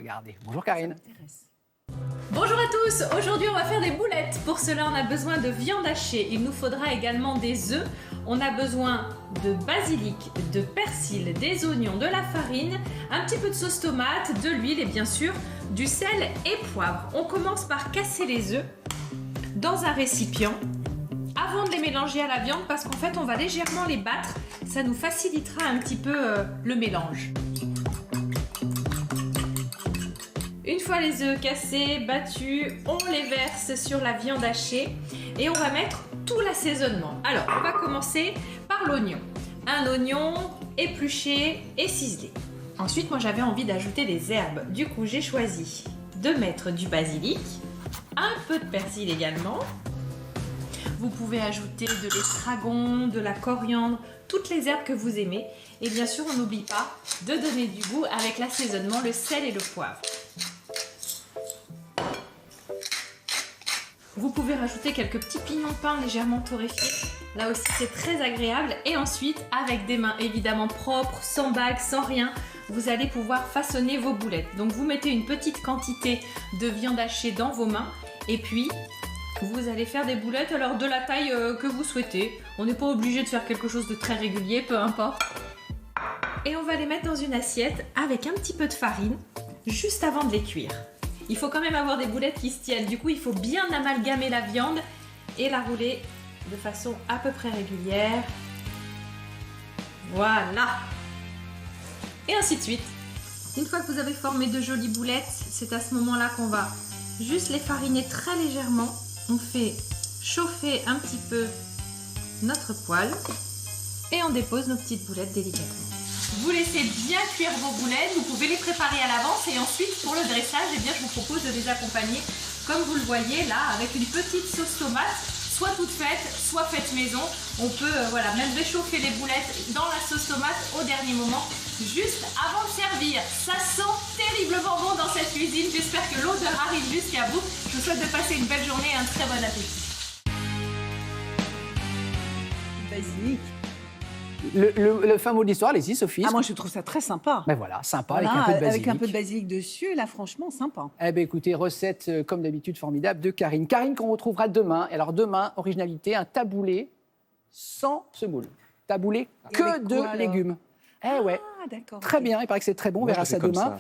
regarder. Bonjour Karine. Bonjour à tous, aujourd'hui on va faire des boulettes. Pour cela on a besoin de viande hachée, il nous faudra également des œufs, on a besoin de basilic, de persil, des oignons, de la farine, un petit peu de sauce tomate, de l'huile et bien sûr du sel et poivre. On commence par casser les œufs dans un récipient avant de les mélanger à la viande parce qu'en fait on va légèrement les battre, ça nous facilitera un petit peu le mélange. Une fois les œufs cassés, battus, on les verse sur la viande hachée et on va mettre tout l'assaisonnement. Alors, on va commencer par l'oignon. Un oignon épluché et ciselé. Ensuite, moi j'avais envie d'ajouter des herbes. Du coup, j'ai choisi de mettre du basilic, un peu de persil également. Vous pouvez ajouter de l'estragon, de la coriandre, toutes les herbes que vous aimez. Et bien sûr, on n'oublie pas de donner du goût avec l'assaisonnement, le sel et le poivre. Vous pouvez rajouter quelques petits pignons de pain légèrement torréfiés. Là aussi, c'est très agréable. Et ensuite, avec des mains évidemment propres, sans bague, sans rien, vous allez pouvoir façonner vos boulettes. Donc, vous mettez une petite quantité de viande hachée dans vos mains. Et puis, vous allez faire des boulettes alors de la taille que vous souhaitez. On n'est pas obligé de faire quelque chose de très régulier, peu importe. Et on va les mettre dans une assiette avec un petit peu de farine, juste avant de les cuire. Il faut quand même avoir des boulettes qui se tiennent. Du coup, il faut bien amalgamer la viande et la rouler de façon à peu près régulière. Voilà. Et ainsi de suite. Une fois que vous avez formé de jolies boulettes, c'est à ce moment-là qu'on va juste les fariner très légèrement. On fait chauffer un petit peu notre poêle et on dépose nos petites boulettes délicatement. Vous laissez bien cuire vos boulettes, vous pouvez les préparer à l'avance et ensuite pour le dressage, eh bien, je vous propose de les accompagner comme vous le voyez là avec une petite sauce tomate, soit toute faite, soit faite maison. On peut voilà, même réchauffer les boulettes dans la sauce tomate au dernier moment, juste avant de servir. Ça sent terriblement bon dans cette cuisine, j'espère que l'odeur arrive jusqu'à vous. Je vous souhaite de passer une belle journée et un très bon appétit. Basilic. Le fin mot de l'histoire, allez-y Sophie. Ah, moi je trouve ça très sympa. Ben voilà, sympa, Voilà, avec un peu de basilic. avec un peu de basilic dessus, là franchement sympa. Eh bien écoutez, recette comme d'habitude formidable de Karine. Karine qu'on retrouvera demain. Alors demain, originalité, un taboulé sans semoule. Taboulé Et que avec de quoi, alors légumes. Eh ouais, Ah d'accord. très ok. bien, il paraît que c'est très bon, on Moi, verra je fais ça comme demain. ça.